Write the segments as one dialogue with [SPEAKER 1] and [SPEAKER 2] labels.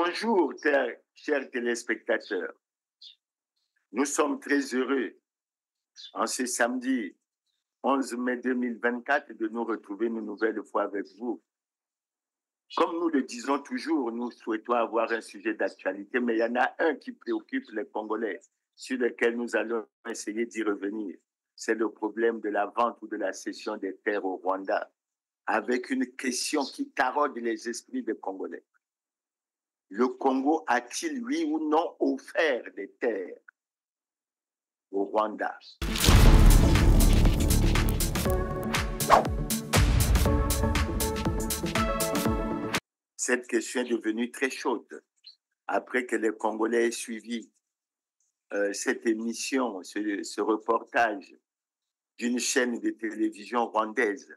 [SPEAKER 1] Bonjour, chers téléspectateurs. Nous sommes très heureux, en ce samedi 11 mai 2024, de nous retrouver une nouvelle fois avec vous. Comme nous le disons toujours, nous souhaitons avoir un sujet d'actualité, mais il y en a un qui préoccupe les Congolais, sur lequel nous allons essayer d'y revenir. C'est le problème de la vente ou de la cession des terres au Rwanda, avec une question qui taraude les esprits des Congolais. Le Congo a-t-il, oui ou non, offert des terres au Rwanda? Cette question est devenue très chaude après que les Congolais aient suivi cette émission, ce reportage d'une chaîne de télévision rwandaise,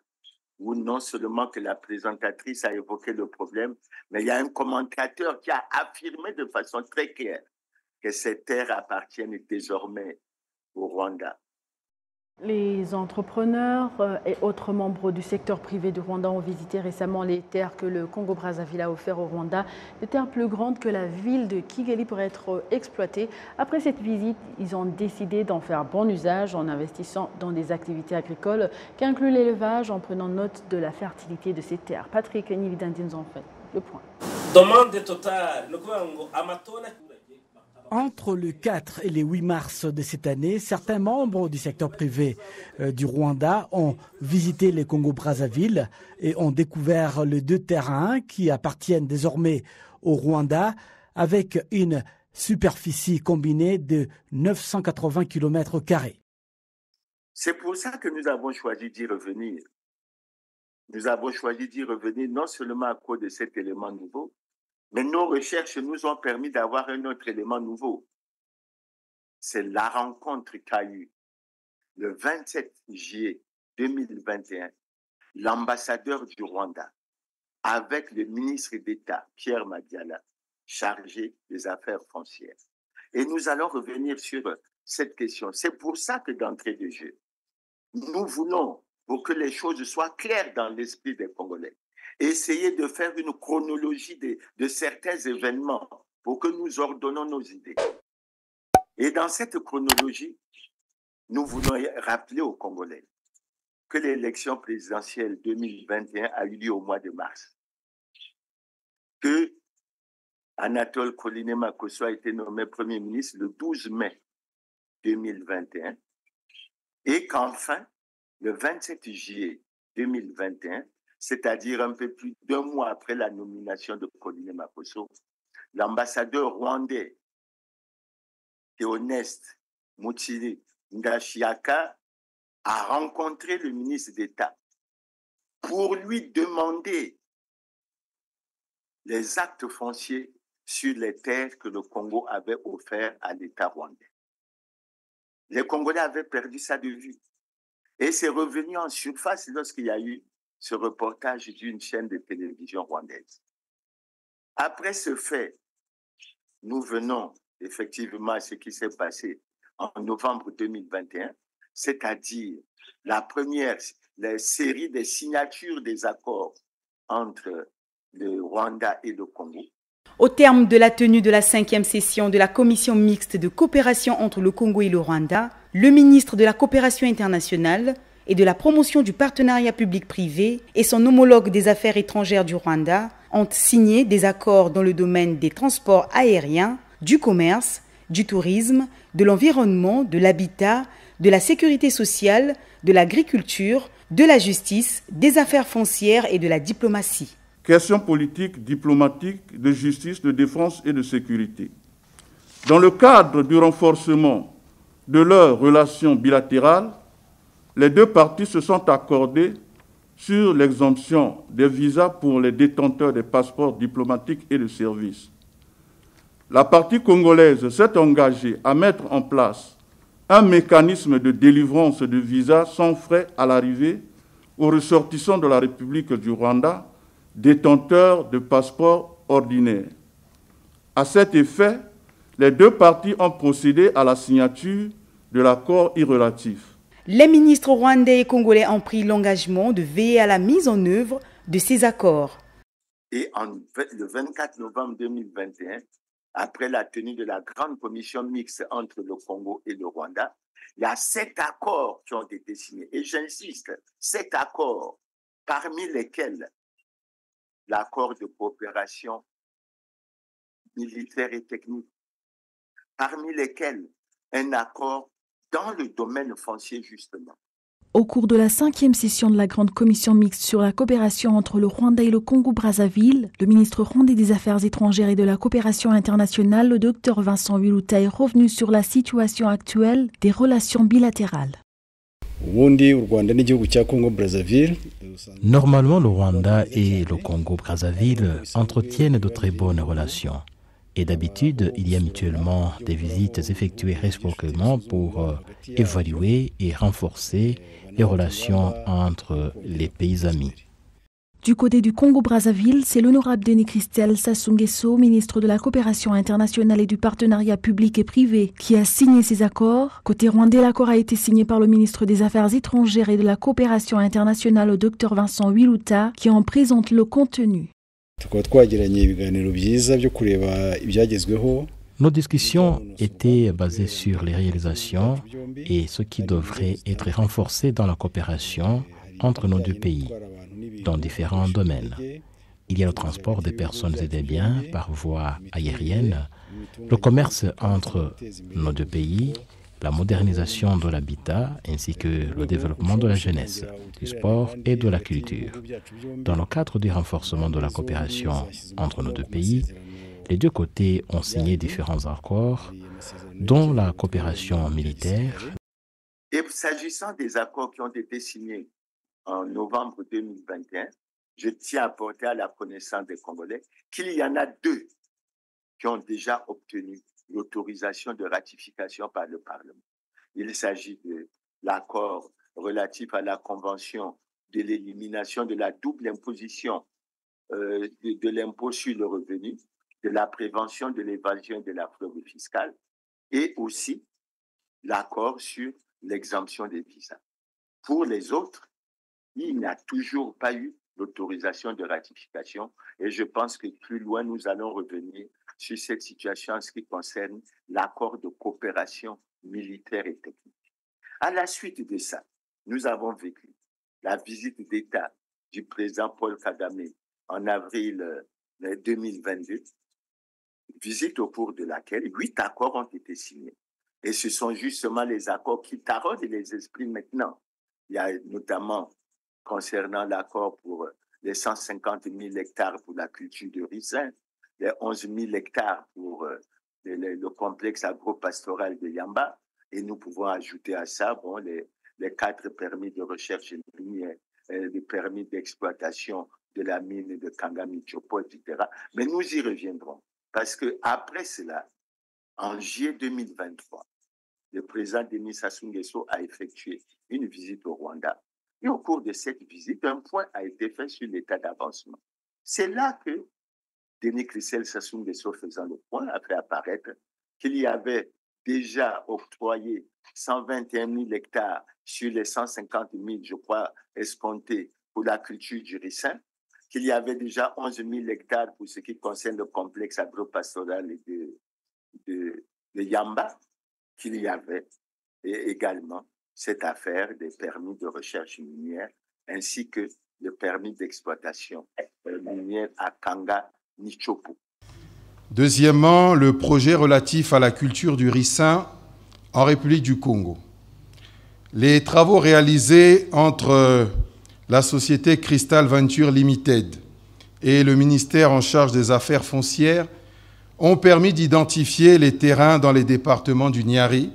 [SPEAKER 1] où non seulement que la présentatrice a évoqué le problème, mais il y a un commentateur qui a affirmé de façon très claire que ces terres appartiennent désormais au Rwanda.
[SPEAKER 2] Les entrepreneurs et autres membres du secteur privé du Rwanda ont visité récemment les terres que le Congo-Brazzaville a offertes au Rwanda, des terres plus grandes que la ville de Kigali pour être exploitées. Après cette visite, ils ont décidé d'en faire bon usage en investissant dans des activités agricoles qui incluent l'élevage en prenant note de la fertilité de ces terres. Patrick Nilidandi nous en fait le point.
[SPEAKER 3] Demande totale.
[SPEAKER 4] Entre le 4 et le 8 mars de cette année, certains membres du secteur privé du Rwanda ont visité le Congo-Brazzaville et ont découvert les deux terrains qui appartiennent désormais au Rwanda avec une superficie combinée de 980 km².
[SPEAKER 1] C'est pour ça que nous avons choisi d'y revenir. Nous avons choisi d'y revenir non seulement à cause de cet élément nouveau, mais nos recherches nous ont permis d'avoir un autre élément nouveau. C'est la rencontre qu'a eue le 27 juillet 2021 l'ambassadeur du Rwanda avec le ministre d'État Pierre Madiala, chargé des affaires foncières. Et nous allons revenir sur cette question. C'est pour ça que d'entrée de jeu, nous voulons, pour que les choses soient claires dans l'esprit des Congolais, essayer de faire une chronologie de certains événements pour que nous ordonnons nos idées. Et dans cette chronologie, nous voulons rappeler aux Congolais que l'élection présidentielle 2021 a eu lieu au mois de mars, que Anatole Koliné-Makosso a été nommé Premier ministre le 12 mai 2021 et qu'enfin, le 27 juillet 2021, c'est-à-dire un peu plus d'un mois après la nomination de Koliné-Makosso, l'ambassadeur rwandais Théoneste Mutsiri Ngashiaka a rencontré le ministre d'État pour lui demander les actes fonciers sur les terres que le Congo avait offertes à l'État rwandais. Les Congolais avaient perdu ça de vue. Et c'est revenu en surface lorsqu'il y a eu ce reportage d'une chaîne de télévision rwandaise. Après ce fait, nous venons effectivement à ce qui s'est passé en novembre 2021, c'est-à-dire la série des signatures des accords entre le Rwanda et le Congo.
[SPEAKER 5] Au terme de la tenue de la 5e session de la commission mixte de coopération entre le Congo et le Rwanda, le ministre de la Coopération internationale et de la promotion du partenariat public-privé et son homologue des affaires étrangères du Rwanda ont signé des accords dans le domaine des transports aériens, du commerce, du tourisme, de l'environnement, de l'habitat, de la sécurité sociale, de l'agriculture, de la justice, des affaires foncières et de la diplomatie.
[SPEAKER 6] Questions politiques, diplomatiques, de justice, de défense et de sécurité. Dans le cadre du renforcement de leurs relations bilatérales, les deux parties se sont accordées sur l'exemption des visas pour les détenteurs des passeports diplomatiques et de services. La partie congolaise s'est engagée à mettre en place un mécanisme de délivrance de visas sans frais à l'arrivée aux ressortissants de la République du Rwanda, détenteurs de passeports ordinaires. À cet effet, les deux parties ont procédé à la signature de l'accord irrelatif.
[SPEAKER 5] Les ministres rwandais et congolais ont pris l'engagement de veiller à la mise en œuvre de ces accords.
[SPEAKER 1] Et le 24 novembre 2021, après la tenue de la grande commission mixte entre le Congo et le Rwanda, il y a 7 accords qui ont été signés. Et j'insiste, 7 accords, parmi lesquels l'accord de coopération militaire et technique, parmi lesquels un accord dans le domaine foncier, justement.
[SPEAKER 2] Au cours de la 5e session de la Grande Commission mixte sur la coopération entre le Rwanda et le Congo-Brazzaville, le ministre rwandais des Affaires étrangères et de la coopération internationale, le Dr Vincent Wiluta, est revenu sur la situation actuelle des relations bilatérales.
[SPEAKER 7] Normalement, le Rwanda et le Congo-Brazzaville entretiennent de très bonnes relations. Et d'habitude, il y a mutuellement des visites effectuées réciproquement pour évaluer et renforcer les relations entre les pays amis.
[SPEAKER 2] Du côté du Congo-Brazzaville, c'est l'honorable Denis Christel Sassou Nguesso, ministre de la Coopération internationale et du partenariat public et privé, qui a signé ces accords. Côté rwandais, l'accord a été signé par le ministre des Affaires étrangères et de la Coopération internationale, le Dr Vincent Wiluta, qui en présente le contenu.
[SPEAKER 7] Nos discussions étaient basées sur les réalisations et ce qui devrait être renforcé dans la coopération entre nos deux pays, dans différents domaines. Il y a le transport des personnes et des biens par voie aérienne, le commerce entre nos deux pays, la modernisation de l'habitat ainsi que le développement de la jeunesse, du sport et de la culture. Dans le cadre du renforcement de la coopération entre nos deux pays, les deux côtés ont signé différents accords, dont la coopération militaire.
[SPEAKER 1] Et s'agissant des accords qui ont été signés en novembre 2021, je tiens à porter à la connaissance des Congolais qu'il y en a 2 qui ont déjà obtenu l'autorisation de ratification par le Parlement. Il s'agit de l'accord relatif à la Convention de l'élimination de la double imposition de l'impôt sur le revenu, de la prévention de l'évasion et de la fraude fiscale, et aussi l'accord sur l'exemption des visas. Pour les autres, il n'y a toujours pas eu l'autorisation de ratification et je pense que plus loin, nous allons revenir sur cette situation en ce qui concerne l'accord de coopération militaire et technique. À la suite de ça, nous avons vécu la visite d'État du président Paul Kagame en avril 2022, visite au cours de laquelle 8 accords ont été signés. Et ce sont justement les accords qui taraudent les esprits maintenant. Il y a notamment concernant l'accord pour les 150 000 hectares pour la culture de ricin, les 11 000 hectares pour le complexe agro-pastoral de Yamba, et nous pouvons ajouter à ça les 4 permis de recherche minière, les permis d'exploitation de la mine de Kangami-Tchopo, etc. Mais nous y reviendrons, parce qu'après cela, en juillet 2023, le président Denis Sassou Nguesso a effectué une visite au Rwanda. Et au cours de cette visite, un point a été fait sur l'état d'avancement. C'est là que Denis Christel Sassou Nguesso, faisant le point, a fait apparaître qu'il y avait déjà octroyé 121 000 hectares sur les 150 000, je crois, escomptés pour la culture du ricin, qu'il y avait déjà 11 000 hectares pour ce qui concerne le complexe agro-pastoral de Yamba, qu'il y avait également cette affaire des permis de recherche minière ainsi que le permis d'exploitation minière à Kanga-Nichopo.
[SPEAKER 8] Deuxièmement, le projet relatif à la culture du ricin en République du Congo. Les travaux réalisés entre la société Crystal Venture Limited et le ministère en charge des affaires foncières ont permis d'identifier les terrains dans les départements du Niari,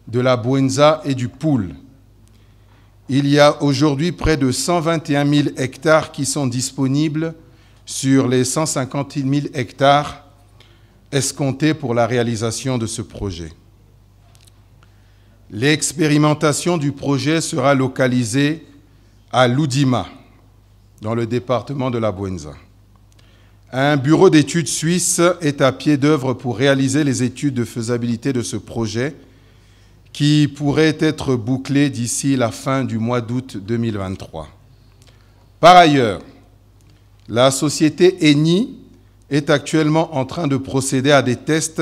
[SPEAKER 8] de la Bouenza et du Poul. Il y a aujourd'hui près de 121 000 hectares qui sont disponibles sur les 150 000 hectares escomptés pour la réalisation de ce projet. L'expérimentation du projet sera localisée à Loudima, dans le département de la Bouenza. Un bureau d'études suisse est à pied d'œuvre pour réaliser les études de faisabilité de ce projet qui pourrait être bouclé d'ici la fin du mois d'août 2023. Par ailleurs, La société Eni est actuellement en train de procéder à des tests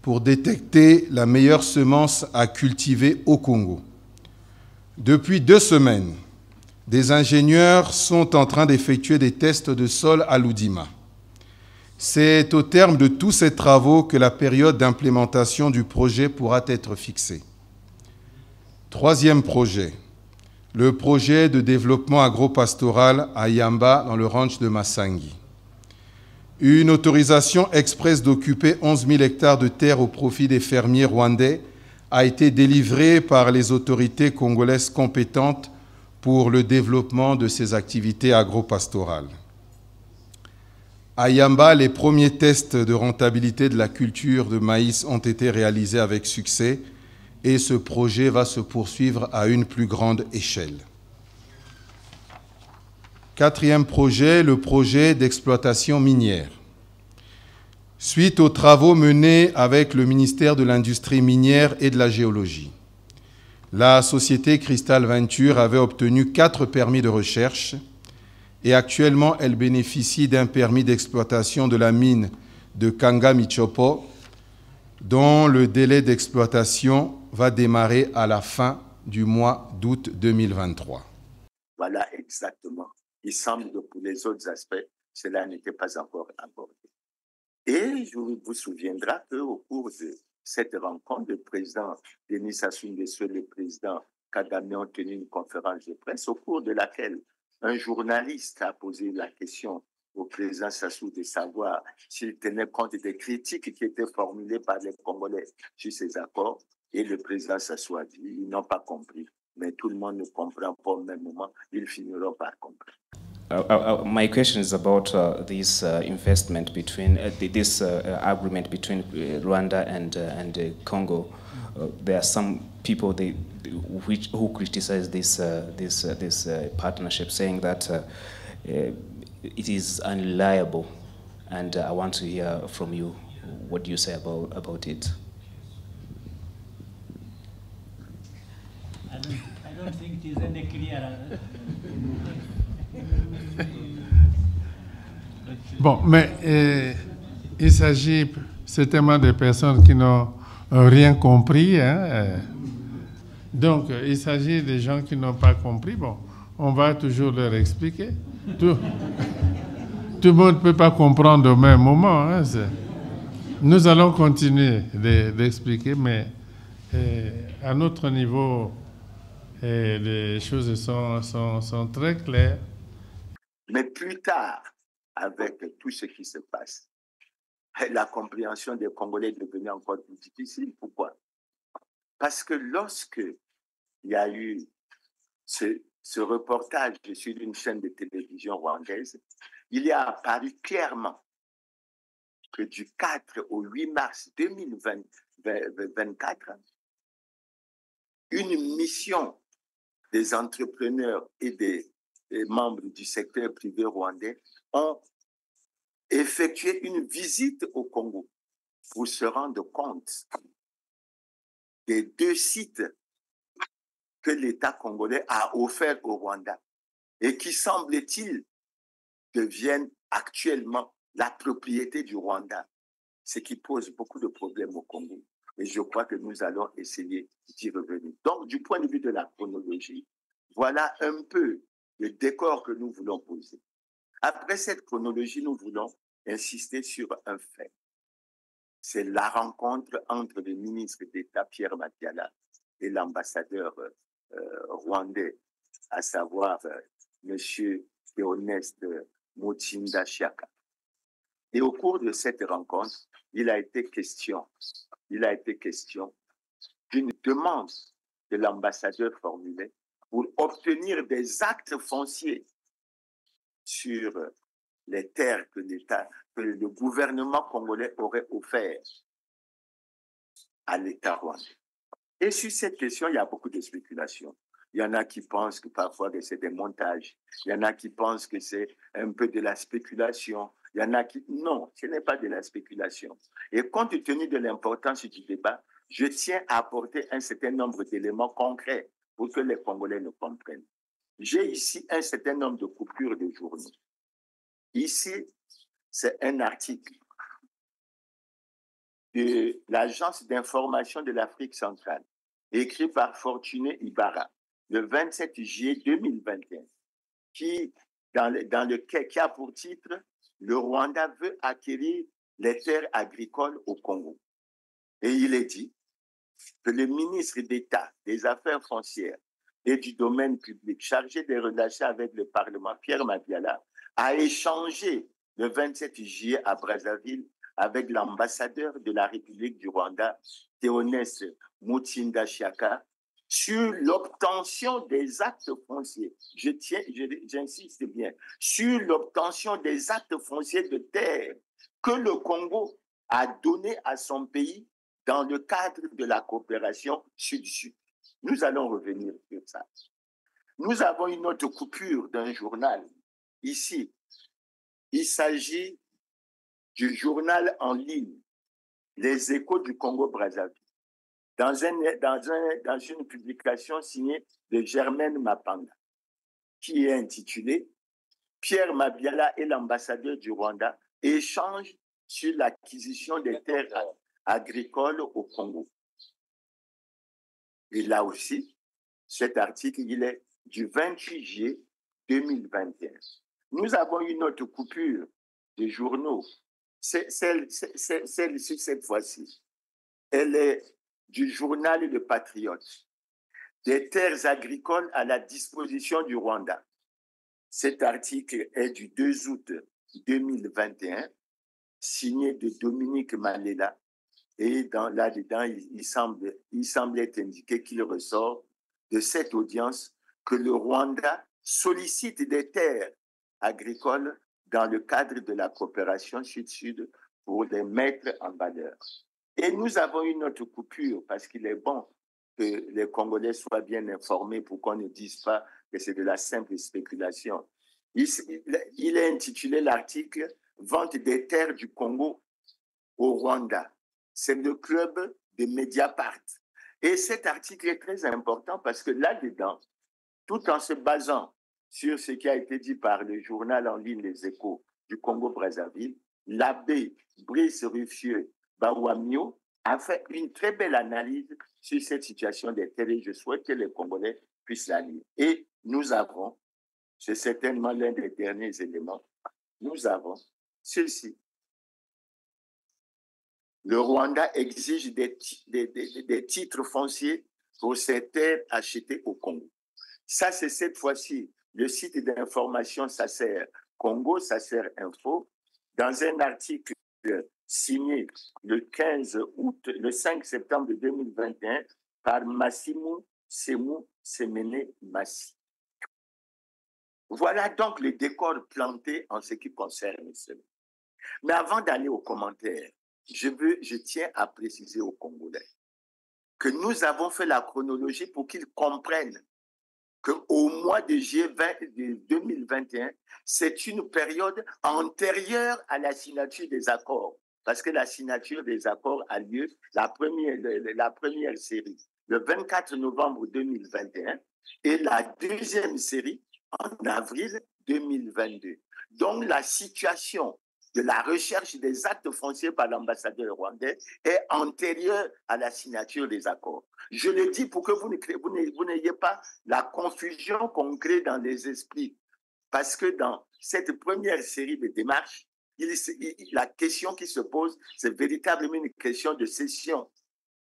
[SPEAKER 8] pour détecter la meilleure semence à cultiver au Congo. Depuis 2 semaines, des ingénieurs sont en train d'effectuer des tests de sol à Loudima. C'est au terme de tous ces travaux que la période d'implémentation du projet pourra être fixée. 3e projet, le projet de développement agropastoral à Yamba dans le ranch de Massangi. Une autorisation express d'occuper 11 000 hectares de terre au profit des fermiers rwandais a été délivrée par les autorités congolaises compétentes pour le développement de ces activités agropastorales. À Yamba, les premiers tests de rentabilité de la culture de maïs ont été réalisés avec succès et ce projet va se poursuivre à une plus grande échelle. 4e projet, le projet d'exploitation minière. Suite aux travaux menés avec le ministère de l'Industrie minière et de la Géologie, la société Crystal Venture avait obtenu 4 permis de recherche et actuellement elle bénéficie d'un permis d'exploitation de la mine de Kanga Michopo dont le délai d'exploitation va démarrer à la fin du mois d'août 2023.
[SPEAKER 1] Voilà exactement. Il semble que pour les autres aspects, cela n'était pas encore abordé. Et je vous souviendrai qu'au cours de cette rencontre, le président Denis Sassou Nguesso et le président Kagame ont tenu une conférence de presse au cours de laquelle un journaliste a posé la question au président Sassou de savoir s'il tenait compte des critiques qui étaient formulées par les Congolais sur ces accords. Et le président Sassou a dit, ils n'ont pas compris. Mais tout le monde ne comprend pas au même moment, ils finiront par comprendre.
[SPEAKER 3] My question is about this investment between this agreement between Rwanda and Congo. There are some people who criticize this partnership, saying that it is unreliable, and I want to hear from you. What do you say about it?
[SPEAKER 9] I don't think it is any clearer.
[SPEAKER 10] Bon, mais il s'agit certainement de personnes qui n'ont rien compris. Hein. Donc, il s'agit des gens qui n'ont pas compris. Bon, on va toujours leur expliquer. Tout le monde ne peut pas comprendre au même moment. Hein. Nous allons continuer d'expliquer, mais à notre niveau, les choses sont très claires.
[SPEAKER 1] Mais plus tard, avec tout ce qui se passe, la compréhension des Congolais est devenue encore plus difficile. Pourquoi? Parce que lorsque il y a eu ce reportage sur une chaîne de télévision rwandaise, il est apparu clairement que du 4 au 8 mars 2024, une mission des entrepreneurs et des membres du secteur privé rwandais ont effectué une visite au Congo pour se rendre compte des 2 sites que l'État congolais a offerts au Rwanda et qui, semble-t-il, deviennent actuellement la propriété du Rwanda, ce qui pose beaucoup de problèmes au Congo. Et je crois que nous allons essayer d'y revenir. Donc, du point de vue de la chronologie, voilà un peu le décor que nous voulons poser. Après cette chronologie, nous voulons insister sur un fait. C'est la rencontre entre le ministre d'État Pierre Matiala et l'ambassadeur rwandais, à savoir M. Théoneste Mutinda Chiaka. Et au cours de cette rencontre, il a été question d'une demande que l'ambassadeur formulait pour obtenir des actes fonciers sur les terres que le gouvernement congolais aurait offertes à l'État rwandais. Et sur cette question, il y a beaucoup de spéculations. Il y en a qui pensent que parfois que c'est des montages. Il y en a qui pensent que c'est un peu de la spéculation. Il y en a qui... Non, ce n'est pas de la spéculation. Et compte tenu de l'importance du débat, je tiens à apporter un certain nombre d'éléments concrets pour que les Congolais nous comprennent. J'ai ici un certain nombre de coupures de journaux. Ici, c'est un article de l'Agence d'information de l'Afrique centrale, écrit par Fortuné Ibarra, le 27 juillet 2021, qui a pour titre « Le Rwanda veut acquérir les terres agricoles au Congo ». Et il est dit que le ministre d'État des Affaires foncières et du domaine public chargé des relations avec le Parlement, Pierre Mabiala, a échangé le 27 juillet à Brazzaville avec l'ambassadeur de la République du Rwanda, Théonès Mutsinda Shyaka, sur l'obtention des actes fonciers. J'insiste bien, sur l'obtention des actes fonciers de terre que le Congo a donné à son pays dans le cadre de la coopération Sud-Sud. Nous allons revenir sur ça. Nous avons une autre coupure d'un journal ici. Il s'agit du journal en ligne Les Échos du Congo-Brazzaville, dans une publication signée de Germaine Mapanga, qui est intitulée « Pierre Mabiala et l'ambassadeur du Rwanda échangent sur l'acquisition des terres agricoles au Congo ». Et là aussi, cet article, il est du 28 juillet 2021. Nous avons une autre coupure de journaux. Celle-ci, cette fois-ci, elle est du journal Le Patriote, des terres agricoles à la disposition du Rwanda. Cet article est du 2 août 2021, signé de Dominique Malela, et là-dedans, il semble être indiqué qu'il ressort de cette audience que le Rwanda sollicite des terres agricoles dans le cadre de la coopération Sud-Sud pour les mettre en valeur. Et nous avons une autre coupure parce qu'il est bon que les Congolais soient bien informés pour qu'on ne dise pas que c'est de la simple spéculation. Il est intitulé l'article « Vente des terres du Congo au Rwanda ». C'est le club de Mediapart. Et cet article est très important parce que là-dedans, tout en se basant sur ce qui a été dit par le journal en ligne Les Échos du Congo-Brazzaville, l'abbé Brice Ruffieux Bawamio a fait une très belle analyse sur cette situation des terres et je souhaite que les Congolais puissent la lire. Et nous avons, c'est certainement l'un des derniers éléments, nous avons ceci. Le Rwanda exige des titres fonciers pour ces terres achetées au Congo. Ça, c'est cette fois-ci le site d'information SACER Congo, SACER Info, dans un article signé le 5 septembre 2021 par Massimo Semou Semene Massi. Voilà donc le décor planté en ce qui concerne cela. Mais avant d'aller aux commentaires, je tiens à préciser aux Congolais que nous avons fait la chronologie pour qu'ils comprennent qu'au mois de juillet 2021, c'est une période antérieure à la signature des accords. Parce que la signature des accords a lieu, la première série, le 24 novembre 2021 et la deuxième série en avril 2022. Donc la situation de la recherche des actes fonciers par l'ambassadeur rwandais est antérieure à la signature des accords. Je le dis pour que vous n'ayez pas la confusion qu'on crée dans les esprits. Parce que dans cette première série de démarches, la question qui se pose, c'est véritablement une question de cession.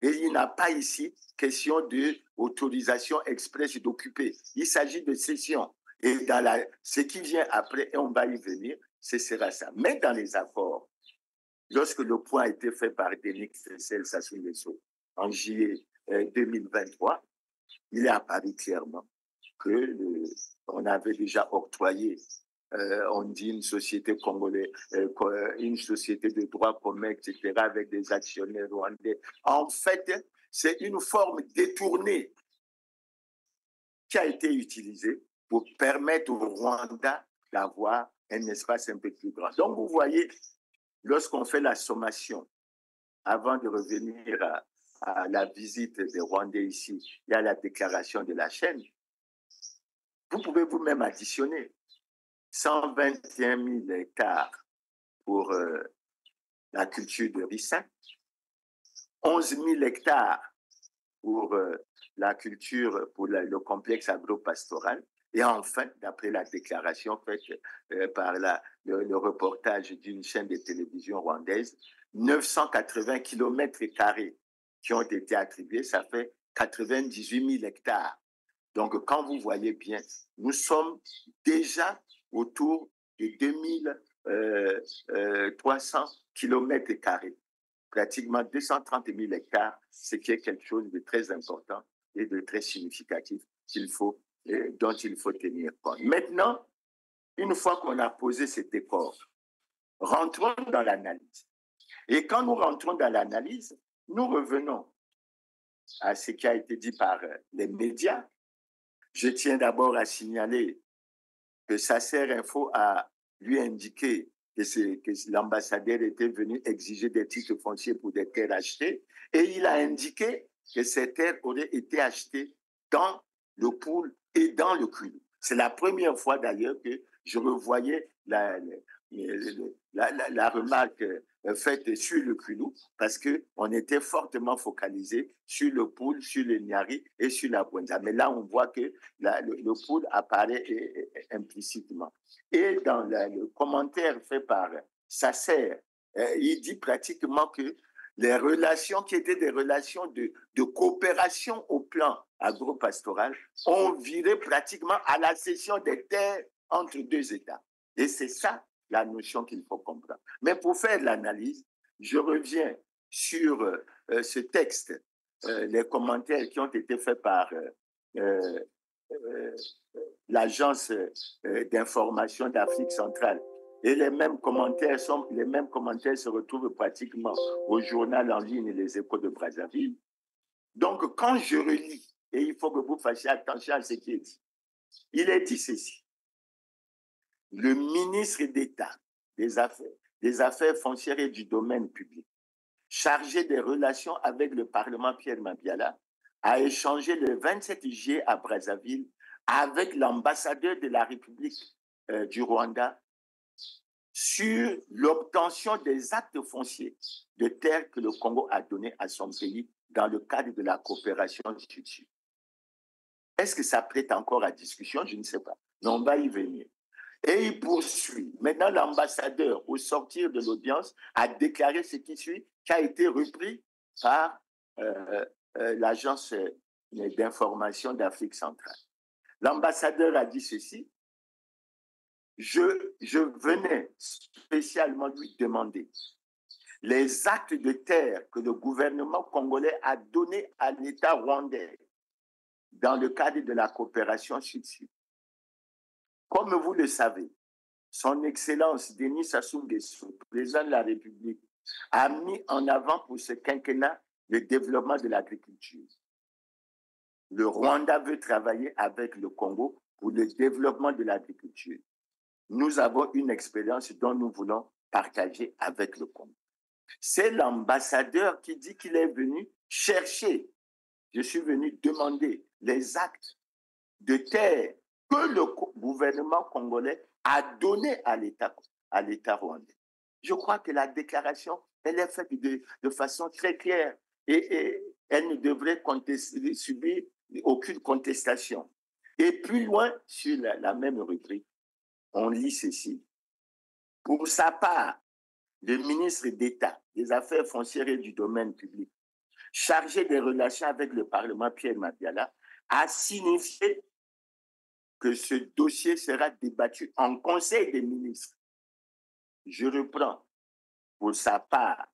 [SPEAKER 1] Et il n'y a pas ici question d'autorisation express d'occuper. Il s'agit de cession. Et dans ce qui vient après, et on va y venir, ce sera ça. Mais dans les accords, lorsque le point a été fait par Denis Sassou Nguesso en juillet 2023, il est apparu clairement qu'on avait déjà octroyé, on dit une société congolaise, une société de droit commun, etc., avec des actionnaires rwandais. En fait, c'est une forme détournée qui a été utilisée pour permettre au Rwanda d'avoir un espace un peu plus grand. Donc, vous voyez, lorsqu'on fait la sommation, avant de revenir à la visite des Rwandais ici, il y a la déclaration de la chaîne. Vous pouvez vous-même additionner. 121 000 hectares pour la culture de ricin, 11 000 hectares pour la culture, pour le complexe agro-pastoral. Et enfin, d'après la déclaration faite par le reportage d'une chaîne de télévision rwandaise, 980 km² qui ont été attribués, ça fait 98 000 hectares. Donc, quand vous voyez bien, nous sommes déjà autour de 2300 km², pratiquement 230 000 hectares, ce qui est quelque chose de très important et de très significatif dont il faut tenir compte. Maintenant, une fois qu'on a posé ces décors, rentrons dans l'analyse. Et quand nous rentrons dans l'analyse, nous revenons à ce qui a été dit par les médias. Je tiens d'abord à signaler que Sacer Info a lui indiqué que l'ambassadeur était venu exiger des titres fonciers pour des terres achetées, et il a indiqué que ces terres auraient été achetées dans le pool et dans le Kulou. C'est la première fois d'ailleurs que je revoyais la remarque faite sur le Kulou, parce qu'on était fortement focalisé sur le pool, sur le Nyari et sur la Bwenza. Mais là, on voit que le pool apparaît implicitement. Et dans le commentaire fait par Sacer, il dit pratiquement que les relations qui étaient des relations de coopération au plan agro-pastoral ont viré pratiquement à la cession des terres entre deux États. Et c'est ça la notion qu'il faut comprendre. Mais pour faire l'analyse, je reviens sur ce texte, les commentaires qui ont été faits par l'agence d'information d'Afrique centrale. Et les mêmes commentaires se retrouvent pratiquement au journal en ligne Les Échos de Brazzaville. Donc, quand je relis, et il faut que vous fassiez attention à ce qui est dit, il est dit ceci. Le ministre d'État des Affaires foncières et du domaine public, chargé des relations avec le Parlement, Pierre Mabiala, a échangé le 27 juillet à Brazzaville avec l'ambassadeur de la République du Rwanda sur l'obtention des actes fonciers de terres que le Congo a donnés à son pays dans le cadre de la coopération sud-sud. Est-ce que ça prête encore à discussion? Je ne sais pas. Mais on va y venir. Et il poursuit. Maintenant, l'ambassadeur, au sortir de l'audience, a déclaré ce qui suit, qui a été repris par l'agence d'information d'Afrique centrale. L'ambassadeur a dit ceci. Je venais spécialement lui demander les actes de terre que le gouvernement congolais a donnés à l'État rwandais dans le cadre de la coopération sud-sud. Comme vous le savez, son Excellence Denis Sassou Nguesso, président de la République, a mis en avant pour ce quinquennat le développement de l'agriculture. Le Rwanda veut travailler avec le Congo pour le développement de l'agriculture. Nous avons une expérience dont nous voulons partager avec le Congo. C'est l'ambassadeur qui dit qu'il est venu chercher, je suis venu demander les actes de terre que le gouvernement congolais a donné à l'État rwandais. Je crois que la déclaration, elle est faite de façon très claire et elle ne devrait subir aucune contestation. Et plus loin, sur la même rubrique, on lit ceci. Pour sa part, le ministre d'État des Affaires foncières et du domaine public, chargé des relations avec le Parlement, Pierre Mabiala, a signifié que ce dossier sera débattu en Conseil des ministres. Je reprends. Pour sa part,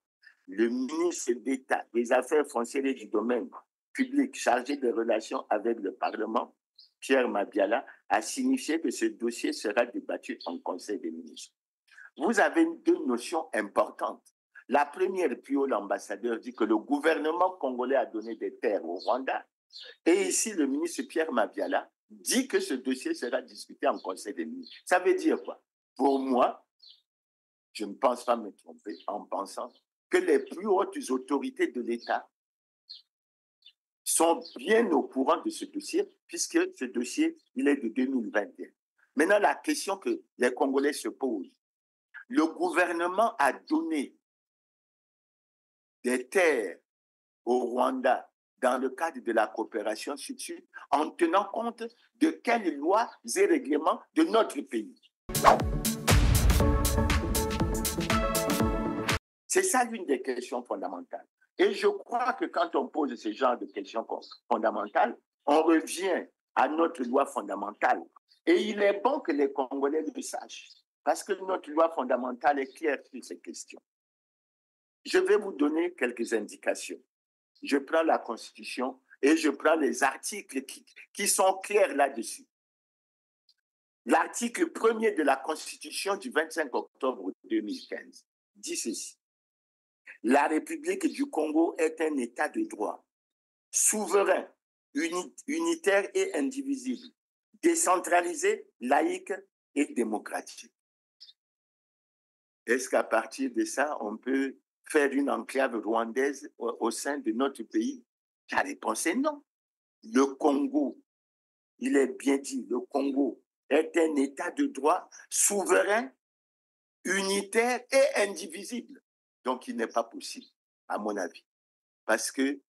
[SPEAKER 1] le ministre d'État des Affaires foncières et du domaine public, chargé des relations avec le Parlement, Pierre Mabiala, a signifié que ce dossier sera débattu en Conseil des ministres. Vous avez deux notions importantes. La première, puis l'ambassadeur dit que le gouvernement congolais a donné des terres au Rwanda. Et ici, le ministre Pierre Mabiala dit que ce dossier sera discuté en Conseil des ministres. Ça veut dire quoi? Pour moi, je ne pense pas me tromper en pensant que les plus hautes autorités de l'État sont bien au courant de ce dossier, puisque ce dossier, il est de 2021. Maintenant, la question que les Congolais se posent, le gouvernement a donné des terres au Rwanda dans le cadre de la coopération sud-sud en tenant compte de quelles lois et règlements de notre pays. C'est ça l'une des questions fondamentales. Et je crois que quand on pose ce genre de questions fondamentales, on revient à notre loi fondamentale. Et il est bon que les Congolais le sachent, parce que notre loi fondamentale est claire sur ces questions. Je vais vous donner quelques indications. Je prends la Constitution et je prends les articles qui sont clairs là-dessus. L'article 1er de la Constitution du 25 octobre 2015 dit ceci. La République du Congo est un État de droit, souverain, unitaire et indivisible, décentralisé, laïque et démocratique. Est-ce qu'à partir de ça, on peut faire une enclave rwandaise au sein de notre pays? La réponse est non. Le Congo, il est bien dit, le Congo est un État de droit souverain, unitaire et indivisible. Donc, il n'est pas possible, à mon avis. Parce que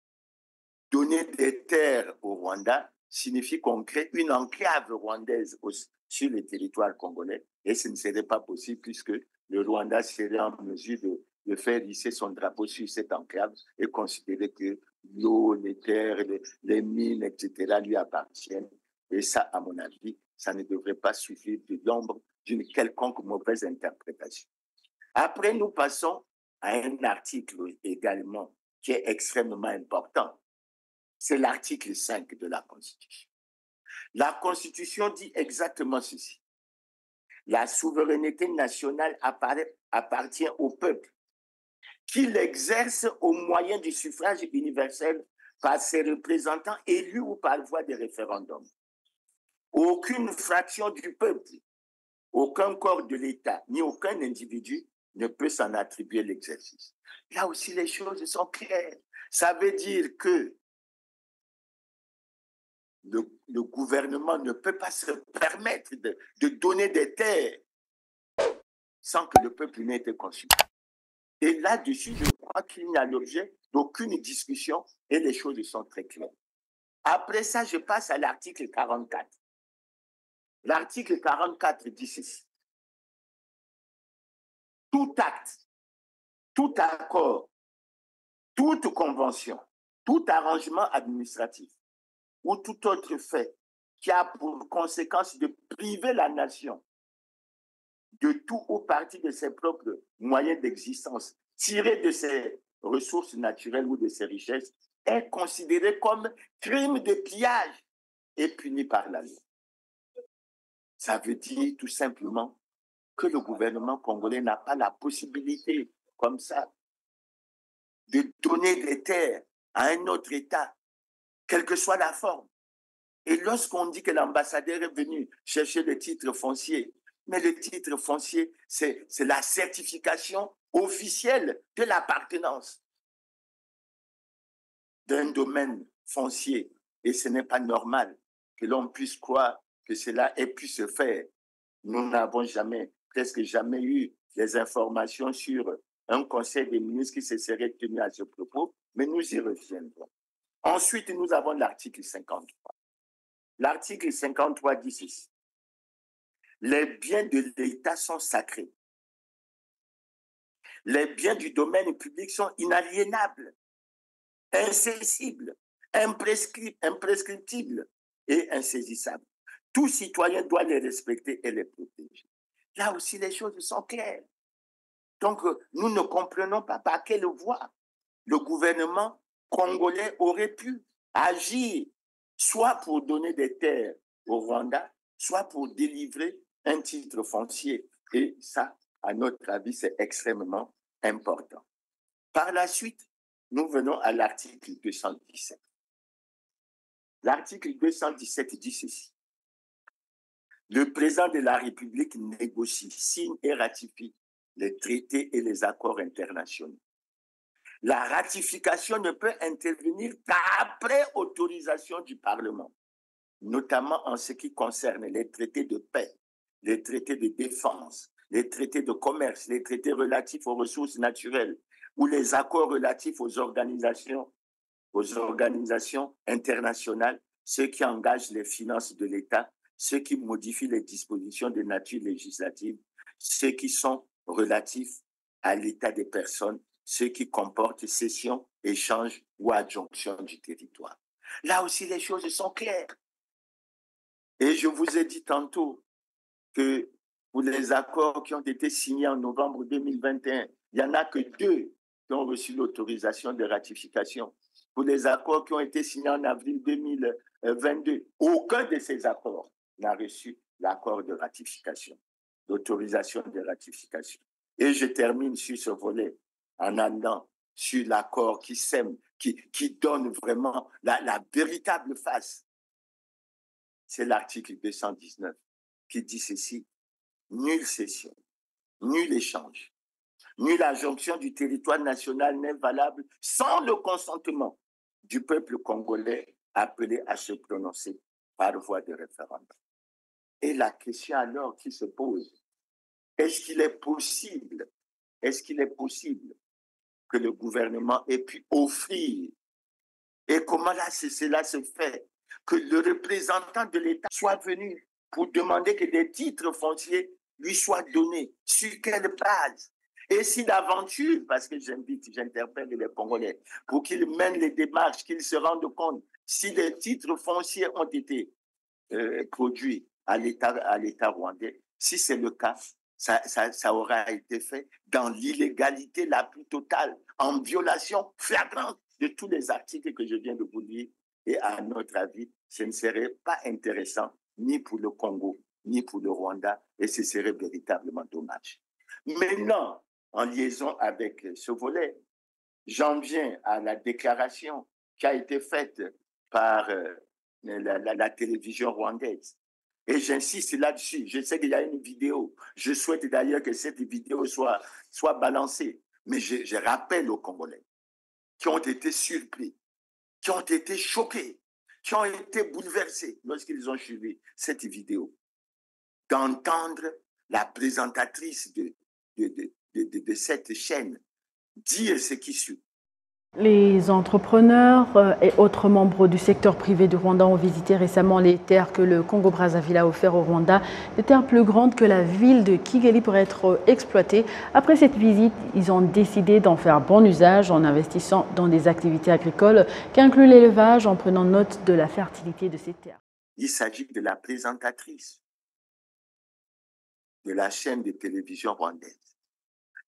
[SPEAKER 1] donner des terres au Rwanda signifie qu'on crée une enclave rwandaise sur le territoire congolais. Et ce ne serait pas possible puisque le Rwanda serait en mesure de faire hisser son drapeau sur cette enclave et considérer que l'eau, les terres, les mines, etc. lui appartiennent. Et ça, à mon avis, ça ne devrait pas suffire de l'ombre d'une quelconque mauvaise interprétation. Après, nous passons à un article également qui est extrêmement important. C'est l'article 5 de la Constitution. La Constitution dit exactement ceci. La souveraineté nationale appartient au peuple, qui l'exerce au moyen du suffrage universel par ses représentants élus ou par voie de référendum. Aucune fraction du peuple, aucun corps de l'État, ni aucun individu ne peut s'en attribuer l'exercice. Là aussi, les choses sont claires. Ça veut dire que le gouvernement ne peut pas se permettre de donner des terres sans que le peuple n'ait été consulté. Et là-dessus, je crois qu'il n'y a l'objet d'aucune discussion et les choses sont très claires. Après ça, je passe à l'article 44. L'article 44 dit ceci. Tout acte, tout accord, toute convention, tout arrangement administratif ou tout autre fait qui a pour conséquence de priver la nation de tout ou partie de ses propres moyens d'existence, tirés de ses ressources naturelles ou de ses richesses, est considéré comme crime de pillage et puni par la loi. Ça veut dire tout simplement que le gouvernement congolais n'a pas la possibilité, comme ça, de donner des terres à un autre État, quelle que soit la forme. Et lorsqu'on dit que l'ambassadeur est venu chercher le titre foncier, mais le titre foncier, c'est la certification officielle de l'appartenance d'un domaine foncier. Et ce n'est pas normal que l'on puisse croire que cela ait pu se faire. Nous n'avons presque jamais eu des informations sur un conseil des ministres qui se serait tenu à ce propos, mais nous y reviendrons. Ensuite, nous avons l'article 53. L'article 53 dit ceci. Les biens de l'État sont sacrés. Les biens du domaine public sont inaliénables, incessibles, imprescriptibles et insaisissables. Tout citoyen doit les respecter et les protéger. Là aussi, les choses sont claires. Donc, nous ne comprenons pas par quelle voie le gouvernement congolais aurait pu agir, soit pour donner des terres au Rwanda, soit pour délivrer un titre foncier. Et ça, à notre avis, c'est extrêmement important. Par la suite, nous venons à l'article 217. L'article 217 dit ceci. Le président de la République négocie, signe et ratifie les traités et les accords internationaux. La ratification ne peut intervenir qu'après autorisation du Parlement, notamment en ce qui concerne les traités de paix, les traités de défense, les traités de commerce, les traités relatifs aux ressources naturelles ou les accords relatifs aux organisations internationales, ceux qui engagent les finances de l'État, ceux qui modifient les dispositions de nature législative, ceux qui sont relatifs à l'état des personnes, ceux qui comportent cession, échange ou adjonction du territoire. Là aussi, les choses sont claires. Et je vous ai dit tantôt que pour les accords qui ont été signés en novembre 2021, il n'y en a que 2 qui ont reçu l'autorisation de ratification. Pour les accords qui ont été signés en avril 2022, aucun de ces accords n'a reçu l'accord de ratification, l'autorisation de ratification. Et je termine sur ce volet en allant sur l'accord qui sème, qui donne vraiment la véritable face. C'est l'article 219 qui dit ceci: nulle cession, nul échange, nulle adjonction du territoire national n'est valable sans le consentement du peuple congolais appelé à se prononcer par voie de référendum. Et la question alors qui se pose, est-ce qu'il est possible que le gouvernement ait pu offrir, et comment là cela se fait, que le représentant de l'État soit venu pour demander que des titres fonciers lui soient donnés? Sur quelle base? Et si d'aventure, parce que j'interpelle les Congolais, pour qu'ils mènent les démarches, qu'ils se rendent compte, si des titres fonciers ont été produits à l'État rwandais, si c'est le cas, ça aura été fait dans l'illégalité la plus totale, en violation flagrante de tous les articles que je viens de vous lire. Et à notre avis, ce ne serait pas intéressant ni pour le Congo, ni pour le Rwanda, et ce serait véritablement dommage. Maintenant, en liaison avec ce volet, j'en viens à la déclaration qui a été faite par la télévision rwandaise. Et j'insiste là-dessus. Je sais qu'il y a une vidéo. Je souhaite d'ailleurs que cette vidéo soit balancée. Mais je rappelle aux Congolais qui ont été surpris, qui ont été choqués, qui ont été bouleversés lorsqu'ils ont suivi cette vidéo, d'entendre la présentatrice de cette chaîne dire ce qui suit.
[SPEAKER 2] Les entrepreneurs et autres membres du secteur privé du Rwanda ont visité récemment les terres que le Congo-Brazzaville a offertes au Rwanda, des terres plus grandes que la ville de Kigali pour être exploitées. Après cette visite, ils ont décidé d'en faire bon usage en investissant dans des activités agricoles qui incluent l'élevage, en prenant note de la fertilité de ces terres.
[SPEAKER 1] Il s'agit de la présentatrice de la chaîne de télévision rwandaise.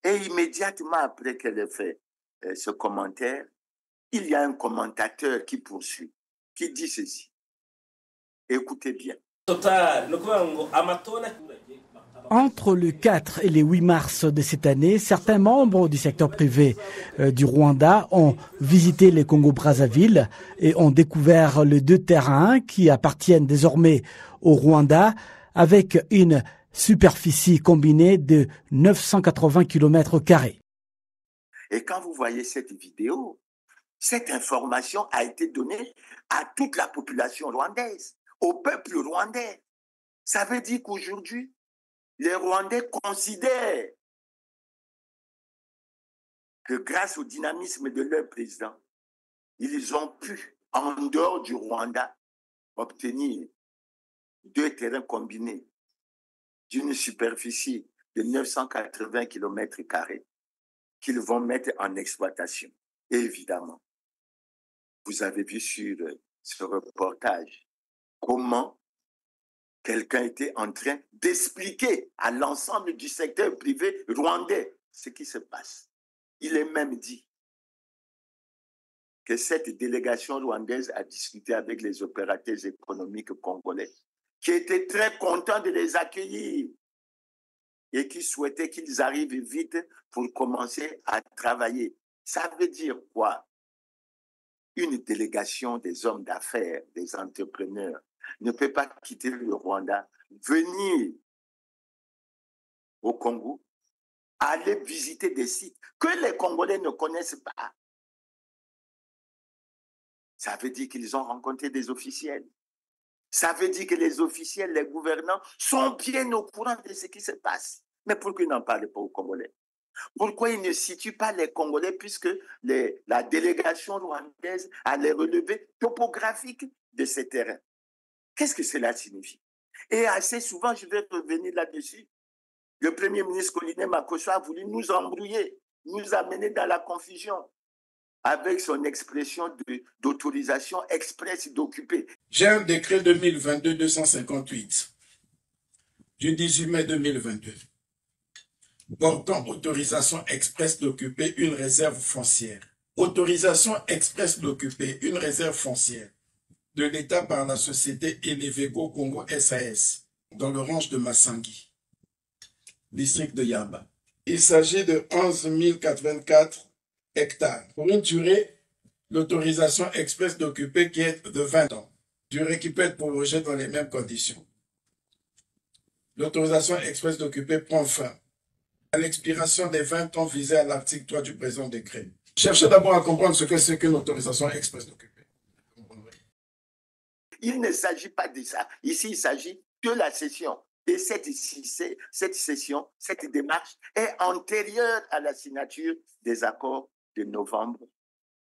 [SPEAKER 1] Et immédiatement après qu'elle ait fait ce commentaire, il y a un commentateur qui poursuit, qui dit ceci. Écoutez bien.
[SPEAKER 4] Entre le 4 et le 8 mars de cette année, certains membres du secteur privé du Rwanda ont visité le Congo-Brazzaville et ont découvert les 2 terrains qui appartiennent désormais au Rwanda, avec une superficie combinée de 980 km².
[SPEAKER 1] Et quand vous voyez cette vidéo, cette information a été donnée à toute la population rwandaise, au peuple rwandais. Ça veut dire qu'aujourd'hui, les Rwandais considèrent que grâce au dynamisme de leur président, ils ont pu, en dehors du Rwanda, obtenir 2 terrains combinés d'une superficie de 980 km² qu'ils vont mettre en exploitation. Et évidemment, vous avez vu sur ce reportage comment quelqu'un était en train d'expliquer à l'ensemble du secteur privé rwandais ce qui se passe. Il est même dit que cette délégation rwandaise a discuté avec les opérateurs économiques congolais qui étaient très contents de les accueillir et qui souhaitaient qu'ils arrivent vite pour commencer à travailler. Ça veut dire quoi? Une délégation des hommes d'affaires, des entrepreneurs, ne peut pas quitter le Rwanda, venir au Congo, aller visiter des sites que les Congolais ne connaissent pas. Ça veut dire qu'ils ont rencontré des officiels, Ça veut dire que les officiels, les gouvernants sont bien au courant de ce qui se passe. Mais pourquoi ils n'en parlent pas aux Congolais? Pourquoi ils ne situent pas les Congolais puisque la délégation rwandaise a les relevés topographiques de ces terrains? Qu'est-ce que cela signifie? Et assez souvent, je vais revenir là-dessus, le Premier ministre Colline Makosso a voulu nous embrouiller, nous amener dans la confusion avec son expression d'autorisation express d'occuper.
[SPEAKER 11] J'ai un décret 2022-258 du 18 mai 2022 portant autorisation express d'occuper une réserve foncière. Autorisation express d'occuper une réserve foncière de l'État par la société Elevego Congo SAS dans le ranch de Massangi, district de Yamba. Il s'agit de 11 084 hectares pour une durée d'autorisation express d'occuper qui est de 20 ans, durée qui peut être prorogée dans les mêmes conditions. L'autorisation express d'occuper prend fin à l'expiration des 20 ans visés à l'article 3 du présent décret. Cherchez d'abord à comprendre ce que c'est qu'une autorisation express d'occuper.
[SPEAKER 1] Il ne s'agit pas de ça. Ici, il s'agit de la cession. Et cette session, cette démarche est antérieure à la signature des accords de novembre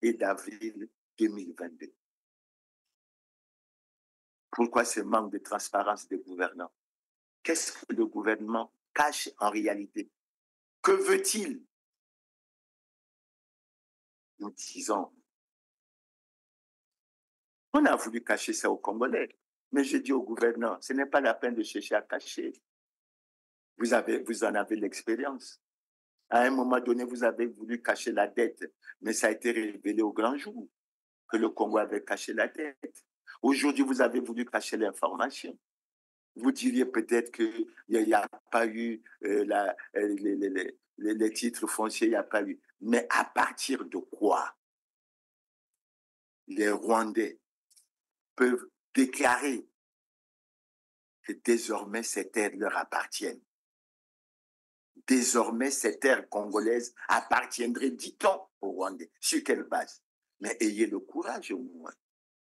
[SPEAKER 1] et d'avril 2022. Pourquoi ce manque de transparence des gouvernants? Qu'est-ce que le gouvernement cache en réalité? Que veut-il? Nous disons, on a voulu cacher ça aux Congolais, mais je dis aux gouvernants, ce n'est pas la peine de chercher à cacher. Vous en avez l'expérience. À un moment donné, vous avez voulu cacher la dette, mais ça a été révélé au grand jour que le Congo avait caché la dette. Aujourd'hui, vous avez voulu cacher l'information. Vous diriez peut-être qu'il n'y a pas eu les titres fonciers, il n'y a pas eu. Mais à partir de quoi les Rwandais peuvent déclarer que désormais ces terres leur appartiennent? Désormais, ces terres congolaises appartiendraient, dit-on, aux Rwandais. Sur quelle base? Mais ayez le courage au moins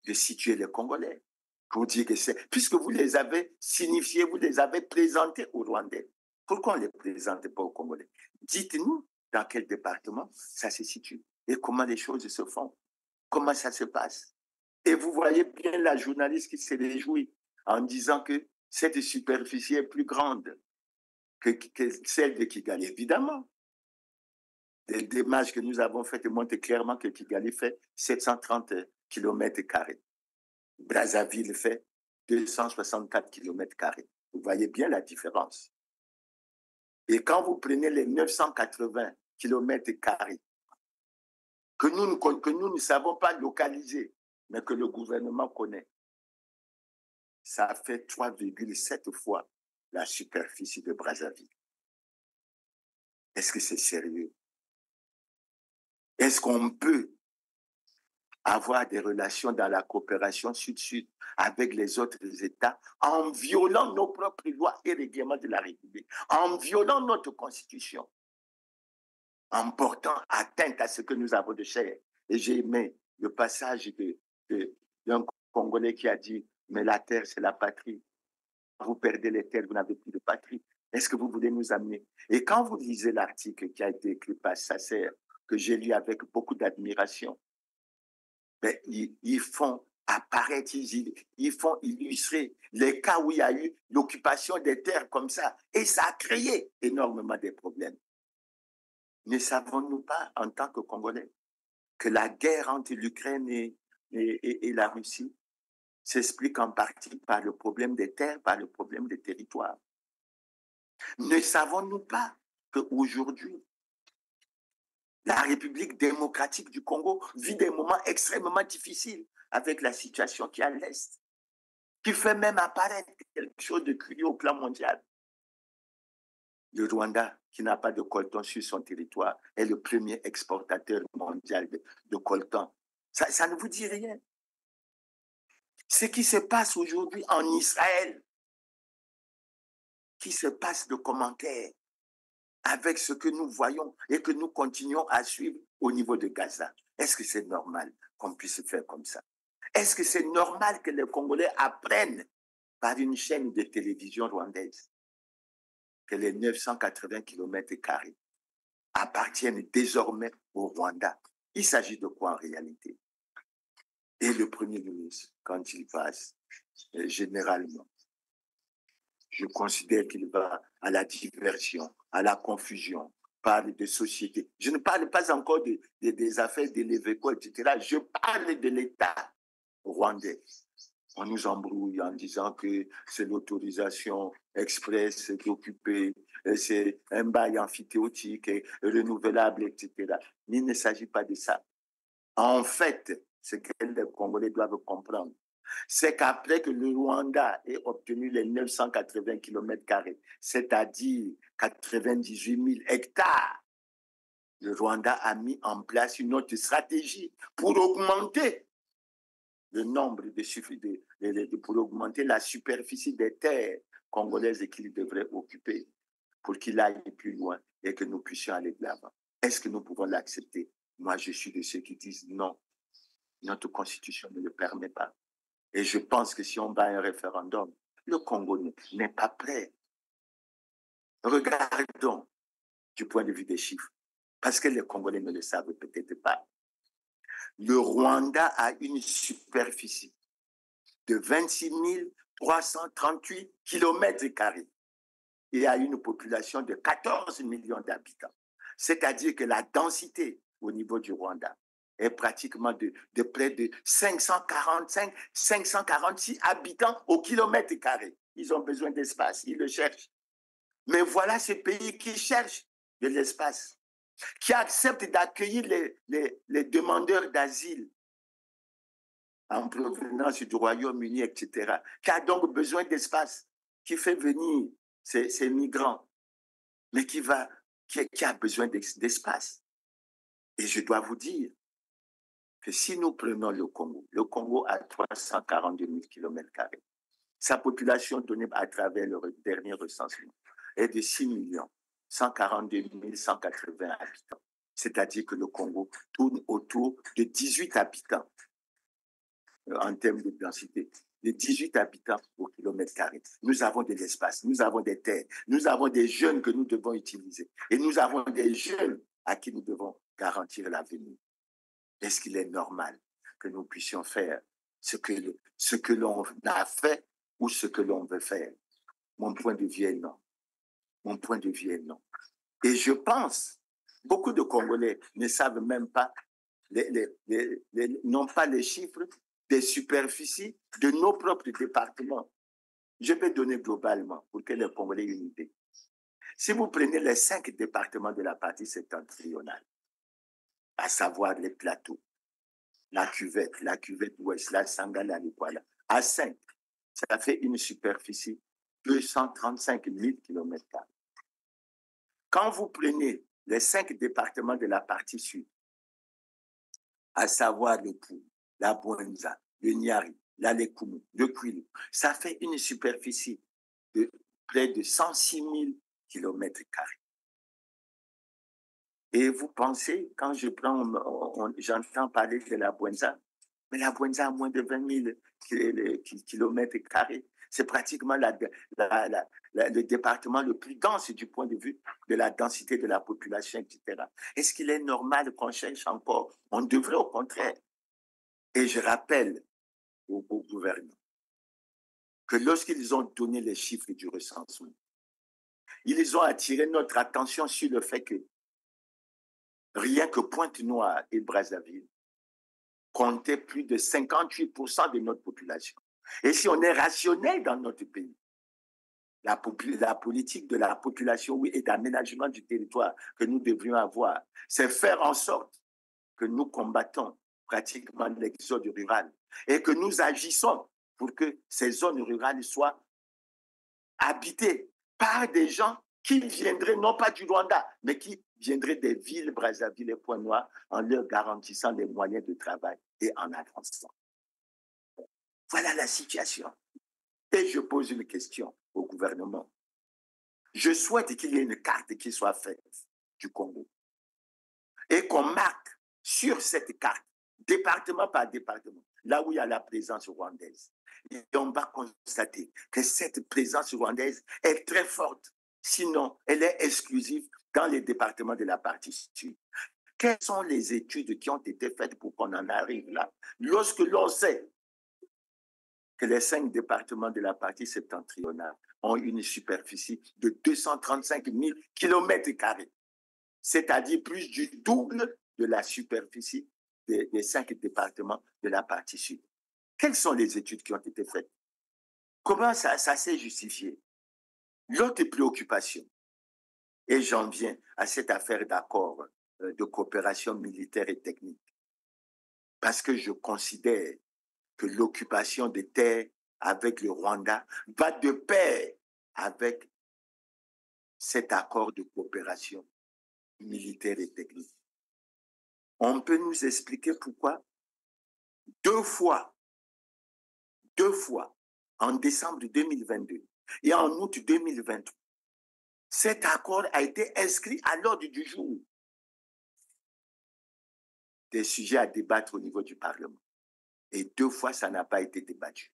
[SPEAKER 1] de situer les Congolais pour dire que c'est... Puisque vous les avez signifiés, vous les avez présentés aux Rwandais. Pourquoi on ne les présente pas aux Congolais? Dites-nous dans quel département ça se situe et comment les choses se font, comment ça se passe. Et vous voyez bien la journaliste qui se réjouit en disant que cette superficie est plus grande que celle de Kigali. Évidemment, les démarches que nous avons faites montrent clairement que Kigali fait 730 km². Brazzaville fait 264 km². Vous voyez bien la différence. Et quand vous prenez les 980 km² que nous ne savons pas localiser, mais que le gouvernement connaît, ça fait 3,7 fois la superficie de Brazzaville. Est-ce que c'est sérieux? Est-ce qu'on peut avoir des relations dans la coopération sud-sud avec les autres États en violant nos propres lois et règlements de la République, en violant notre constitution, en portant atteinte à ce que nous avons de cher? Et j'ai aimé le passage d'un Congolais qui a dit « Mais la terre, c'est la patrie. Vous perdez les terres, vous n'avez plus de patrie. Est-ce que vous voulez nous amener ?» Et quand vous lisez l'article qui a été écrit par Sasser, que j'ai lu avec beaucoup d'admiration, ben, ils font apparaître, ils font illustrer les cas où il y a eu l'occupation des terres comme ça. Et ça a créé énormément de problèmes. Ne savons-nous pas, en tant que Congolais, que la guerre entre l'Ukraine et la Russie s'explique en partie par le problème des terres, par le problème des territoires? Ne savons-nous pas qu'aujourd'hui, la République démocratique du Congo vit des moments extrêmement difficiles avec la situation qui est à l'Est, qui fait même apparaître quelque chose de curieux au plan mondial? Le Rwanda, qui n'a pas de coltan sur son territoire, est le premier exportateur mondial de coltan. Ça ne vous dit rien? Ce qui se passe aujourd'hui en Israël, qui se passe de commentaires avec ce que nous voyons et que nous continuons à suivre au niveau de Gaza. Est-ce que c'est normal qu'on puisse faire comme ça? Est-ce que c'est normal que les Congolais apprennent par une chaîne de télévision rwandaise que les 980 km² appartiennent désormais au Rwanda? Il s'agit de quoi en réalité? Et le Premier ministre, quand il passe, généralement, je considère qu'il va à la diversion, à la confusion, parle de société. Je ne parle pas encore des affaires de l'Éveco, etc. Je parle de l'État rwandais. On nous embrouille en disant que c'est l'autorisation express d'occuper, c'est un bail amphithéotique, renouvelable, etc. Mais il ne s'agit pas de ça. En fait, ce que les Congolais doivent comprendre, c'est qu'après que le Rwanda ait obtenu les 980 km², c'est-à-dire 98 000 hectares, le Rwanda a mis en place une autre stratégie pour augmenter le nombre pour augmenter la superficie des terres congolaises qu'il devrait occuper pour qu'il aille plus loin et que nous puissions aller de l'avant. Est-ce que nous pouvons l'accepter? Moi, je suis de ceux qui disent non. Notre constitution ne le permet pas. Et je pense que si on bat un référendum, le Congo n'est pas prêt. Regardons du point de vue des chiffres, parce que les Congolais ne le savent peut-être pas. Le Rwanda a une superficie de 26 338 km² et a une population de 14 millions d'habitants. C'est-à-dire que la densité au niveau du Rwanda est pratiquement de près de 546 habitants au km². Ils ont besoin d'espace, ils le cherchent. Mais voilà ces pays qui cherchent de l'espace, qui acceptent d'accueillir les demandeurs d'asile en provenance du Royaume-Uni, etc., qui a donc besoin d'espace, qui fait venir ces migrants, mais qui a besoin d'espace. Et je dois vous dire que si nous prenons le Congo a 342 000 km². Sa population donnée à travers le dernier recensement est de 6 142 180 habitants. C'est-à-dire que le Congo tourne autour de 18 habitants en termes de densité, de 18 habitants au km². Nous avons de l'espace, nous avons des terres, nous avons des jeunes que nous devons utiliser et nous avons des jeunes à qui nous devons garantir l'avenir. Est-ce qu'il est normal que nous puissions faire ce que l'on a fait ou ce que l'on veut faire? Mon point de vue est non. Mon point de vue est non. Et je pense, beaucoup de Congolais ne savent même pas, n'ont pas les chiffres des superficies de nos propres départements. Je vais donner globalement pour que les Congolais aient une idée. Si vous prenez les 5 départements de la partie septentrionale, à savoir les plateaux, la cuvette ouest, la Sangala, l'Ikwala, à 5, ça fait une superficie de 235 000 km². Quand vous prenez les 5 départements de la partie sud, à savoir le Pou, la Bouenza, le Niari, la Lekumu, le Kwilu, ça fait une superficie de près de 106 000 km². Et vous pensez, quand j'entends parler de la Bouenza, mais la Bouenza a moins de 20 000 km². C'est pratiquement le département le plus dense du point de vue de la densité de la population, etc. Est-ce qu'il est normal qu'on cherche encore? On devrait au contraire. Et je rappelle au gouvernement que lorsqu'ils ont donné les chiffres du recensement, ils ont attiré notre attention sur le fait que rien que Pointe-Noire et Brazzaville comptaient plus de 58% de notre population. Et si on est rationnel dans notre pays, la politique de la population, oui, et d'aménagement du territoire que nous devrions avoir, c'est faire en sorte que nous combattons pratiquement l'exode rural et que nous agissons pour que ces zones rurales soient habitées par des gens qui viendraient non pas du Rwanda, mais qui viendraient des villes, Brazzaville et Pointe-Noire, en leur garantissant des moyens de travail et en avançant. Voilà la situation. Et je pose une question au gouvernement. Je souhaite qu'il y ait une carte qui soit faite du Congo et qu'on marque sur cette carte, département par département, là où il y a la présence rwandaise. Et on va constater que cette présence rwandaise est très forte. Sinon, elle est exclusive dans les départements de la partie sud. Quelles sont les études qui ont été faites pour qu'on en arrive là? Lorsque l'on sait que les 5 départements de la partie septentrionale ont une superficie de 235 000 km², c'est-à-dire plus du double de la superficie des 5 départements de la partie sud. Quelles sont les études qui ont été faites? Comment ça s'est justifié? L'autre préoccupation, et j'en viens à cette affaire d'accord de coopération militaire et technique, parce que je considère que l'occupation des terres avec le Rwanda va de pair avec cet accord de coopération militaire et technique. On peut nous expliquer pourquoi deux fois, en décembre 2022 et en août 2023, cet accord a été inscrit à l'ordre du jour des sujets à débattre au niveau du Parlement. Et 2 fois, ça n'a pas été débattu.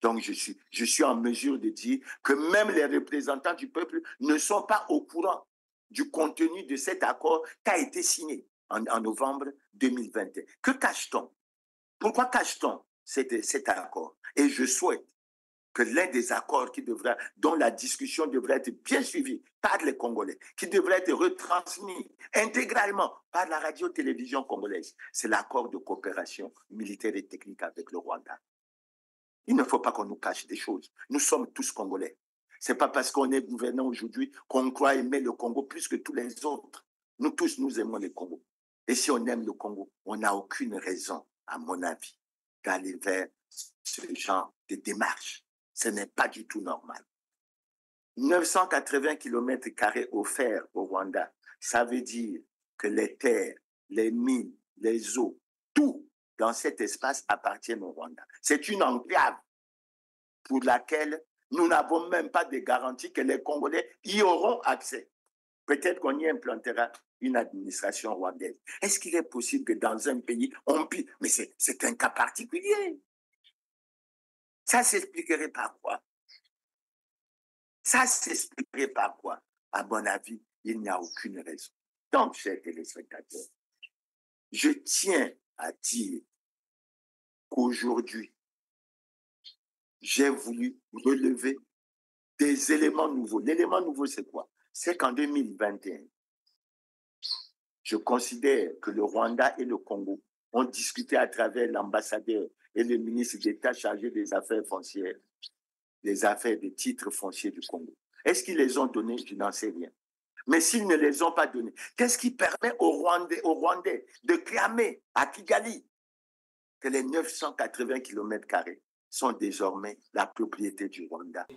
[SPEAKER 1] Donc, je suis en mesure de dire que même les représentants du peuple ne sont pas au courant du contenu de cet accord qui a été signé en novembre 2021. Que cache-t-on? Pourquoi cache-t-on cet accord? Et je souhaite que l'un des accords dont la discussion devrait être bien suivie par les Congolais, qui devrait être retransmis intégralement par la radio-télévision congolaise, c'est l'accord de coopération militaire et technique avec le Rwanda. Il ne faut pas qu'on nous cache des choses. Nous sommes tous Congolais. Ce n'est pas parce qu'on est gouvernant aujourd'hui qu'on croit aimer le Congo plus que tous les autres. Nous tous, nous aimons le Congo. Et si on aime le Congo, on n'a aucune raison, à mon avis, d'aller vers ce genre de démarche. Ce n'est pas du tout normal. 980 km² offerts au Rwanda, ça veut dire que les terres, les mines, les eaux, tout dans cet espace appartient au Rwanda. C'est une enclave pour laquelle nous n'avons même pas de garantie que les Congolais y auront accès. Peut-être qu'on y implantera une administration rwandaise. Est-ce qu'il est possible que dans un pays, on puisse... Mais c'est un cas particulier. Ça s'expliquerait par quoi? Ça s'expliquerait par quoi? À mon avis, il n'y a aucune raison. Donc, chers téléspectateurs, je tiens à dire qu'aujourd'hui, j'ai voulu relever des éléments nouveaux. L'élément nouveau, c'est quoi? C'est qu'en 2021, je considère que le Rwanda et le Congo ont discuté à travers l'ambassadeur et le ministre d'État chargé des affaires foncières, des affaires des titres fonciers du Congo. Est-ce qu'ils les ont donnés? Je n'en sais rien. Mais s'ils ne les ont pas donnés, qu'est-ce qui permet aux Rwandais de clamer à Kigali que les 980 km² sont désormais la propriété du Rwanda?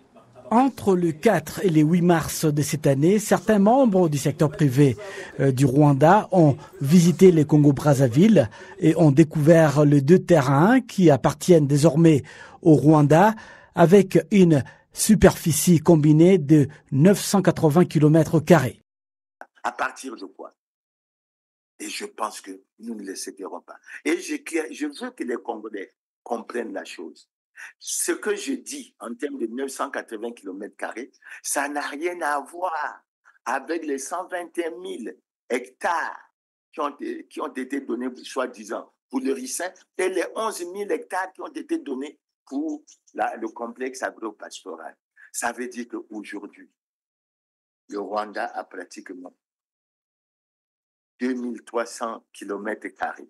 [SPEAKER 4] Entre le 4 et le 8 mars de cette année, certains membres du secteur privé du Rwanda ont visité le Congo-Brazzaville et ont découvert les 2 terrains qui appartiennent désormais au Rwanda avec une superficie combinée de 980 km².
[SPEAKER 1] À partir de quoi? Et je pense que nous ne les céderons pas. Et je veux que les Congolais comprennent la chose. Ce que je dis en termes de 980 km², ça n'a rien à voir avec les 121 000 hectares qui ont été donnés, soi-disant, pour le ricin et les 11 000 hectares qui ont été donnés pour le complexe agro-pastoral. Ça veut dire qu'aujourd'hui, le Rwanda a pratiquement 2300 km²,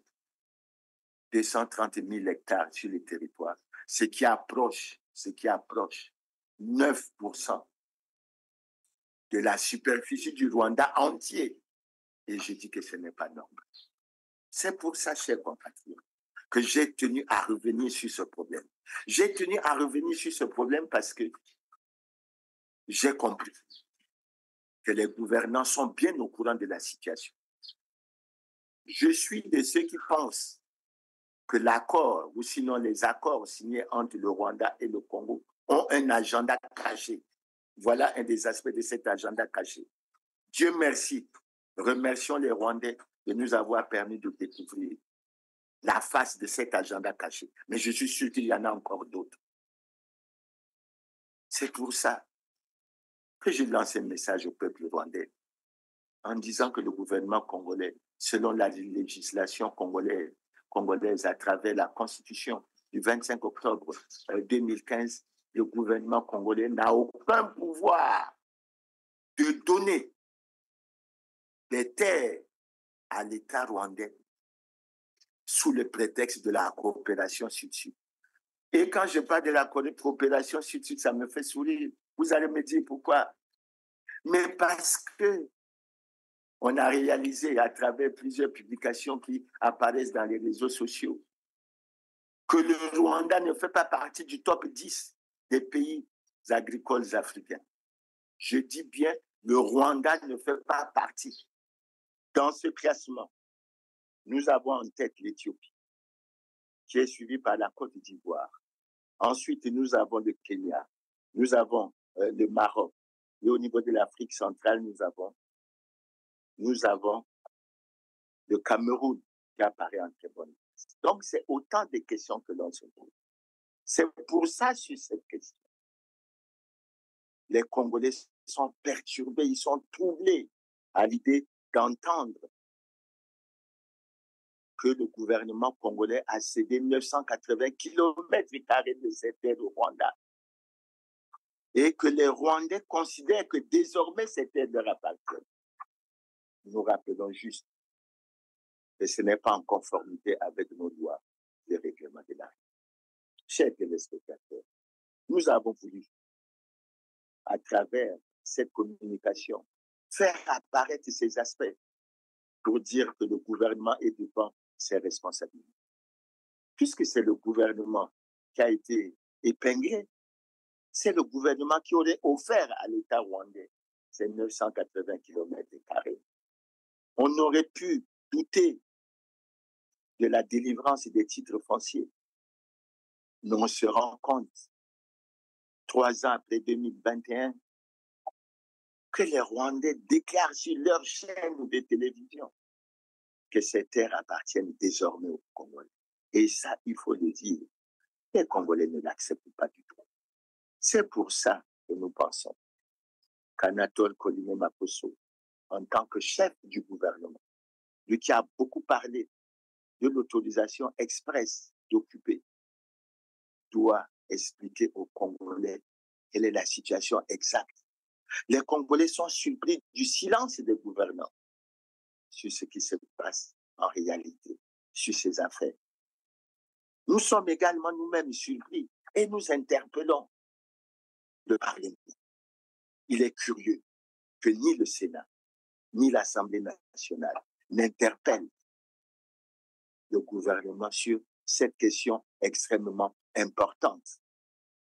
[SPEAKER 1] 230 000 hectares sur le territoire, ce qui approche 9% de la superficie du Rwanda entier. Et je dis que ce n'est pas normal. C'est pour ça, chers compatriotes, que j'ai tenu à revenir sur ce problème. J'ai tenu à revenir sur ce problème parce que j'ai compris que les gouvernants sont bien au courant de la situation. Je suis de ceux qui pensent que l'accord, ou sinon les accords signés entre le Rwanda et le Congo, ont un agenda caché. Voilà un des aspects de cet agenda caché. Dieu merci. Remercions les Rwandais de nous avoir permis de découvrir la face de cet agenda caché. Mais je suis sûr qu'il y en a encore d'autres. C'est pour ça que je lance un message au peuple rwandais en disant que le gouvernement congolais, selon la législation congolaise à travers la Constitution du 25 octobre 2015, le gouvernement congolais n'a aucun pouvoir de donner des terres à l'État rwandais sous le prétexte de la coopération sud-sud. Et quand je parle de la coopération sud-sud, ça me fait sourire. Vous allez me dire pourquoi. Mais parce que on a réalisé à travers plusieurs publications qui apparaissent dans les réseaux sociaux que le Rwanda ne fait pas partie du top 10 des pays agricoles africains. Je dis bien, le Rwanda ne fait pas partie. Dans ce classement, nous avons en tête l'Éthiopie, qui est suivie par la Côte d'Ivoire. Ensuite, nous avons le Kenya, nous avons le Maroc. Et au niveau de l'Afrique centrale, nous avons le Cameroun qui apparaît en très bonne place. Donc, c'est autant de questions que l'on se pose. C'est pour ça, sur cette question, les Congolais sont perturbés, ils sont troublés à l'idée d'entendre que le gouvernement congolais a cédé 980 km² de cette terre au Rwanda et que les Rwandais considèrent que désormais cette terre leur appartient. Nous rappelons juste que ce n'est pas en conformité avec nos lois et règlements de l'art. Chers téléspectateurs, nous avons voulu, à travers cette communication, faire apparaître ces aspects pour dire que le gouvernement est devant ses responsabilités. Puisque c'est le gouvernement qui a été épinglé, c'est le gouvernement qui aurait offert à l'État rwandais ces 980 km². On aurait pu douter de la délivrance des titres fonciers. Mais on se rend compte, 3 ans après 2021, que les Rwandais déclarent sur leur chaîne de télévision que ces terres appartiennent désormais aux Congolais. Et ça, il faut le dire, les Congolais ne l'acceptent pas du tout. C'est pour ça que nous pensons qu'Anatole Koliné-Maposo, en tant que chef du gouvernement, lui qui a beaucoup parlé de l'autorisation express d'occuper, doit expliquer aux Congolais quelle est la situation exacte. Les Congolais sont surpris du silence des gouvernants sur ce qui se passe en réalité, sur ces affaires. Nous sommes également nous-mêmes surpris et nous interpellons le Parlement. Il est curieux que ni le Sénat, ni l'Assemblée nationale n'interpellent le gouvernement sur cette question extrêmement importante.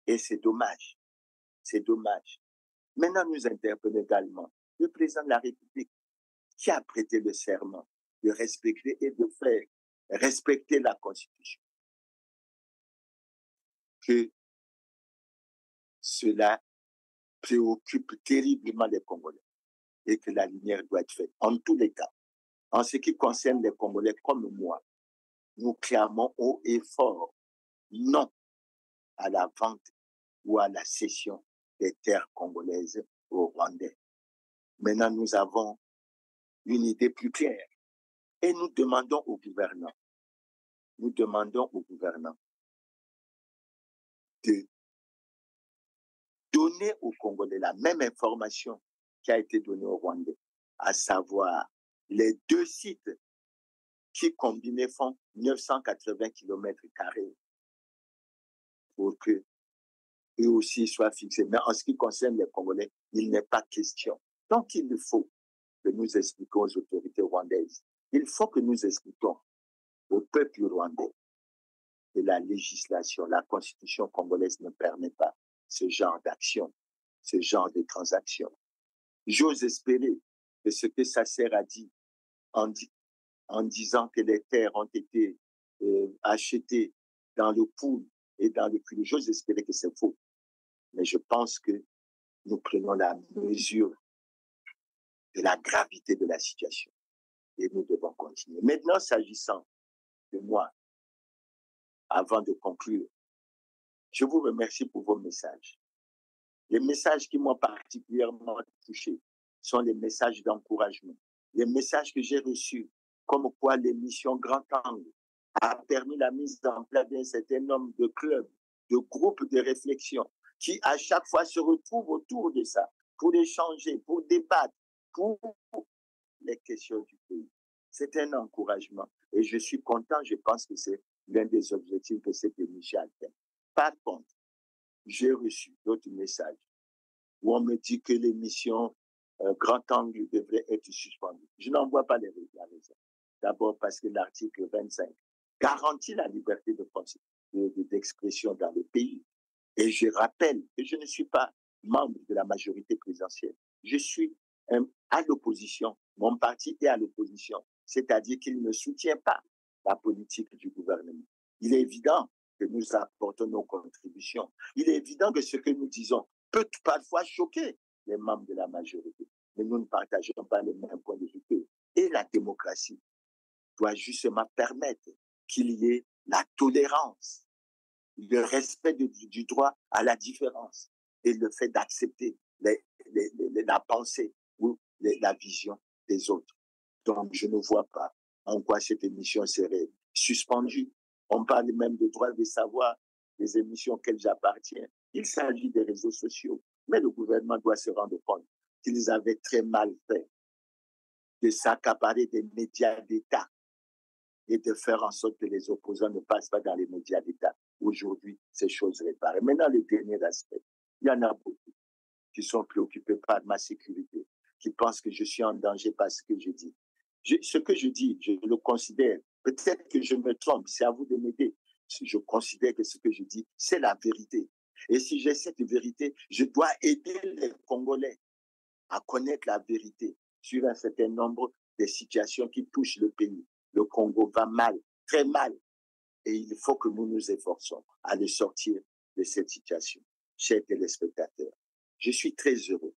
[SPEAKER 1] Et c'est dommage. C'est dommage. Maintenant, nous interpellons également le président de la République qui a prêté le serment de respecter et de faire respecter la Constitution. Que cela préoccupe terriblement les Congolais et que la lumière doit être faite. En tous les cas, en ce qui concerne les Congolais comme moi, nous clamons haut et fort non à la vente ou à la cession des terres congolaises aux Rwandais. Maintenant, nous avons une idée plus claire et nous demandons au gouvernement de donner aux Congolais la même information qui a été donnée aux Rwandais, à savoir les 2 sites qui combinés font 980 km² pour que eux aussi soient fixés. Mais en ce qui concerne les Congolais, il n'est pas question. Donc il faut que nous expliquions aux autorités rwandaises, il faut que nous expliquions au peuple rwandais que la législation, la constitution congolaise ne permet pas ce genre d'action, ce genre de transaction. J'ose espérer que ce que Sasser a dit en disant que les terres ont été achetées dans le pool et dans le cul, j'ose espérer que c'est faux. Mais je pense que nous prenons la mesure de la gravité de la situation et nous devons continuer. Maintenant, s'agissant de moi, avant de conclure, je vous remercie pour vos messages. Les messages qui m'ont particulièrement touché sont les messages d'encouragement. Les messages que j'ai reçus, comme quoi l'émission Grand Angle a permis la mise en place d'un certain nombre de clubs, de groupes de réflexion, qui à chaque fois se retrouvent autour de ça, pour échanger, pour débattre, pour les questions du pays. C'est un encouragement. Et je suis content, je pense que c'est l'un des objectifs que cette émission atteint. Par contre, j'ai reçu d'autres messages où on me dit que l'émission Grand Angle devrait être suspendue. Je n'en vois pas la raison. D'abord parce que l'article 25 garantit la liberté d'expression dans le pays. Et je rappelle que je ne suis pas membre de la majorité présidentielle. Je suis à l'opposition. Mon parti est à l'opposition. C'est-à-dire qu'il ne soutient pas la politique du gouvernement. Il est évident que nous apportons nos contributions. Il est évident que ce que nous disons peut parfois choquer les membres de la majorité. Mais nous ne partageons pas le même point de vue. Et la démocratie doit justement permettre qu'il y ait la tolérance, le respect du droit à la différence et le fait d'accepter la pensée ou la vision des autres. Donc, je ne vois pas en quoi cette émission serait suspendue. On parle même de droit de savoir les émissions auxquelles j'appartiens. Il s'agit des réseaux sociaux. Mais le gouvernement doit se rendre compte qu'ils avaient très mal fait de s'accaparer des médias d'État et de faire en sorte que les opposants ne passent pas dans les médias d'État. Aujourd'hui, ces choses réparées. Maintenant, le dernier aspect, il y en a beaucoup qui sont préoccupés par ma sécurité, qui pensent que je suis en danger par ce que je dis. Ce que je dis, je le considère, peut-être que je me trompe, c'est à vous de m'aider. Je considère que ce que je dis, c'est la vérité. Et si j'ai cette vérité, je dois aider les Congolais à connaître la vérité sur un certain nombre de situations qui touchent le pays. Le Congo va mal, très mal. Et il faut que nous nous efforçons à le sortir de cette situation. Chers téléspectateurs, je suis très heureux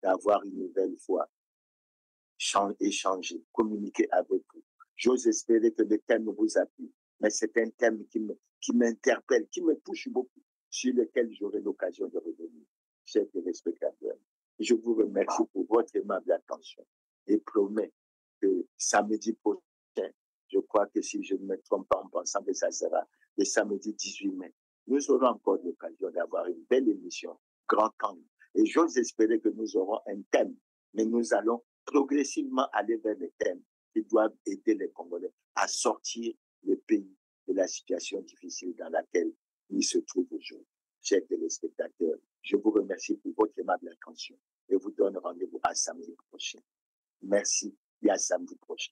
[SPEAKER 1] d'avoir une nouvelle fois échangé, communiqué avec vous. J'ose espérer que le thème vous a plu, mais c'est un thème qui m'interpelle, qui me touche beaucoup, sur lequel j'aurai l'occasion de revenir. Chers téléspectateurs, je vous remercie pour votre aimable attention et promets que samedi prochain, je crois que si je ne me trompe pas en pensant que ça sera le samedi 18 mai, nous aurons encore l'occasion d'avoir une belle émission, Grand Angle. Et j'ose espérer que nous aurons un thème, mais nous allons progressivement aller vers les thèmes qui doivent aider les Congolais à sortir le pays de la situation difficile dans laquelle il se trouve aujourd'hui. Chers téléspectateurs, je vous remercie pour votre aimable attention et vous donne rendez-vous à samedi prochain. Merci et à samedi prochain.